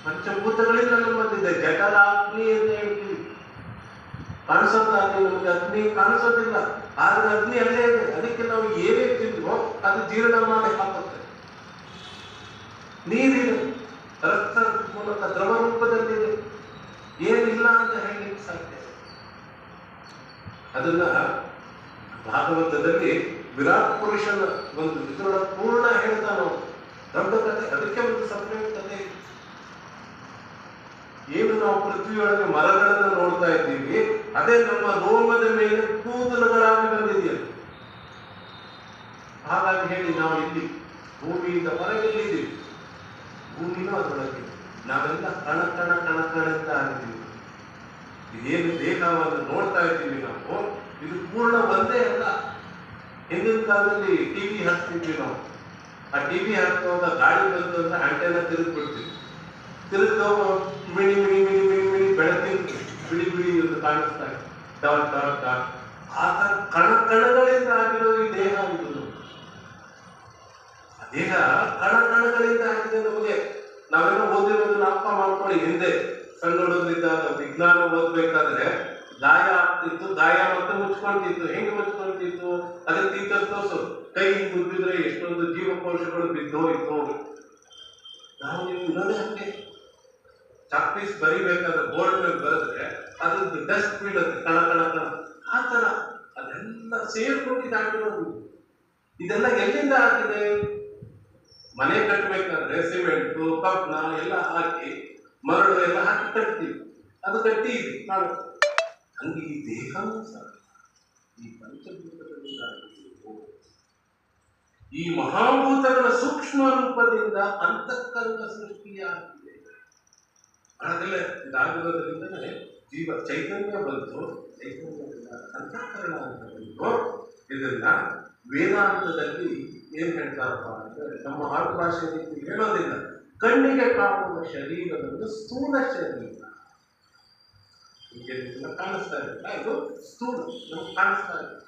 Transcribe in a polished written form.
ಪಂಚಭೂತಗಳಿಂದ ನಮ್ಮಲ್ಲಿದೆ. ಜಠರ ಅಗ್ನಿ ಅಂತ ಹೇಳ್ತೀವಿ. ಕಾಣಿಸುತ್ತ ಅಲ್ಲಿ ನಮಗೆ ಅಗ್ನಿ ಕಾಣಿಸೋದಿಲ್ಲ, ಆದ್ರೆ ಅಗ್ನಿ ಅಲ್ಲೇ ಇದೆ. ಅದಕ್ಕೆ ನಾವು ಏನೇ ತಿಂದ್ವೋ ಅದು ಜೀರ್ಣ ಮಾಡಿ ಹಾಕುತ್ತೆ. ನೀರಿದೆ, ರಕ್ತ ಮೂಲಕ ದ್ರವ ರೂಪದಲ್ಲಿದೆ, ಏನಿಲ್ಲ ಅಂತ ಹೇಳಲಿಕ್ಕೆ ಸಾಧ್ಯ. ಅದನ್ನ ಭಾಗವತದಲ್ಲಿ ವಿರಾಟ್ ಪುರುಷನ ಒಂದು ಇದರೊಳಗೆ ಪೂರ್ಣ ಹೇಳ್ತಾ ನಾವು ದೊಡ್ಡ ಕಥೆ. ಅದಕ್ಕೆ ಒಂದು ಸಪರೇಟ್ ಕಥೆ. ಏನು ನಾವು ಪೃಥ್ವಿಯೊಳಗೆ ಮರಗಳನ್ನು ನೋಡ್ತಾ ಇದ್ದೀವಿ, ಅದೇ ನಮ್ಮ ರೋಮದ ಮೇಲೆ ಕೂದಲುಗಳಾಗಿ ಬಂದಿದೆಯಲ್ಲ. ಹಾಗಾಗಿ ಹೇಳಿ ನಾವು ಇಲ್ಲಿ ಭೂಮಿಯಿಂದ ಹೊರಗೆಲ್ಲಿದ್ದೀವಿ, ಭೂಮಿನೂ ಅದರೊಳಗೆ ನಾವೆಲ್ಲ ಕಣ ಕಣ ಕಣ ಕಣ ಅಂತ ಆಗಿದ್ದೀವಿ. ಇದೇನು ದೇಹವನ್ನು ನೋಡ್ತಾ ಇದ್ದೀವಿ ನಾವು, ಇದು ಪೂರ್ಣ ಒಂದೇ ಅಲ್ಲ. ಹಿಂದಿನ ಕಾಲದಲ್ಲಿ ಟಿವಿ ಹಾಕ್ತಿದ್ವಿ ನಾವು. ಆ ಟಿವಿ ಹಾಕುವಾಗ ಗಾಳಿ ಬಂತು ಅಂದ್ರೆ ಅಂಟೆನ ತಿರುಗ್ಬಿಡ್ತೀವಿ. ತಿರುಗ್ದವ ಮಿಣಿ ಮಿಣಿ ಮಿಣಿ ಮಿಣಿ ಮಿಣಿ ಬೆಳಕಿನ ಬಿಡಿ ಬಿಡಿ ಎಂದು ಕಾಣಿಸ್ತಾ ಇದೆ, ಡಾಟ್ ಡಾಟ್ ಡಾಟ್. ಆ ತರ ಕಣ ಕಣಗಳಿಂದ ಆಗಿರೋ ಈ ದೇಹ ಇದು. ಆ ದೇಹ ಕಣ ಕಣಗಳಿಂದ ಆಗಿದೆ ನಮಗೆ. ನಾವೆಲ್ಲ ಓದಿರೋದನ್ನ ಅಪ್ಪ ಮಾಡ್ಕೊಳ್ಳಿ. ಹಿಂದೆ ಸಣ್ಣ ಹುಡುಗರಿದ್ದಾಗ ವಿಜ್ಞಾನ ಓದ್ಬೇಕಾದ್ರೆ ಗಾಯ ಆಗ್ತಿತ್ತು, ಗಾಯ ಮತ್ತೆ ಮುಚ್ಕೊಂತಿತ್ತು. ಹೆಂಗೆ ಮುಚ್ಕೊಂತಿತ್ತು? ಅದೇ ಟೀಚರ್ ತೋರ್ಸು, ಕೈ ಮುಚ್ಚಿದ್ರೆ ಎಷ್ಟೊಂದು ಜೀವಕೋಶಗಳು ಬಿದ್ದೋಯ್ತು. ನಾವು ನೀವು ಇರೋದೇ ಹಂಗೆ. ಚಾಕ್ಪೀಸ್ ಬರಿಬೇಕಾದ್ರೆ ಬೋರ್ಡ್ ಮೇಲೆ ಬರೆದ್ರೆ ಅದ್ರದ್ದು ಡಸ್ಟ್ ಬೀಳುತ್ತೆ, ಕಣ ಕಣ ಕಣ. ಆ ತರ ಅದೆಲ್ಲ ಸೇರ್ಕೊಂಡಿದ್ದಾಗಿರೋದು. ಇದೆಲ್ಲ ಎಲ್ಲಿಂದ ಆಗಿದೆ? ಮನೆ ಕಟ್ಟಬೇಕಾದ್ರೆ ಸಿಮೆಂಟು ಕಬ್ಣ ಎಲ್ಲ ಹಾಕಿ, ಮರಳು ಎಲ್ಲ ಹಾಕಿ ಕಟ್ತೀವಿ. ಅದು ಕಟ್ಟಿ ಇದೆ ಕಾಣುತ್ತೆ. ಹಂಗೆ ಈ ದೇಹವೂ ಸಹ ಈ ಪಂಚಭೂತಗಳಿಂದ ಈ ಮಹಾಭೂತಗಳ ಸೂಕ್ಷ್ಮ ರೂಪದಿಂದ ಅಂತಃಕರಣ ಸೃಷ್ಟಿಯಾಗಿದೆ. ಹಾಗೆಲ್ಲ ಇದಾಗಿರೋದ್ರಿಂದಲೇ ಜೀವ ಚೈತನ್ಯ ಬಂತು, ಚೈತನ್ಯದಿಂದ ಅಂತಃಕರಣ ಅಂತ ಬಂತು. ಇದನ್ನ ವೇದಾಂತದಲ್ಲಿ ಏನ್ ಹೇಳ್ತಾರಪ್ಪ ಅಂದ್ರೆ, ನಮ್ಮ ಆಡು ಭಾಷೆಯಲ್ಲಿ ಹೇಳೋದಿಲ್ಲ. ಕಣ್ಣಿಗೆ ಕಾಣುವ ಶರೀರವನ್ನು ಸ್ಥೂಲ ಶರೀರ. ಹೀಗೆ ಕಾಣಿಸ್ತಾ ಇರಲ್ಲ, ಇದು ಸ್ಥೂಲ ನಮ್ಗೆ ಕಾಣಿಸ್ತಾ ಇದೆ.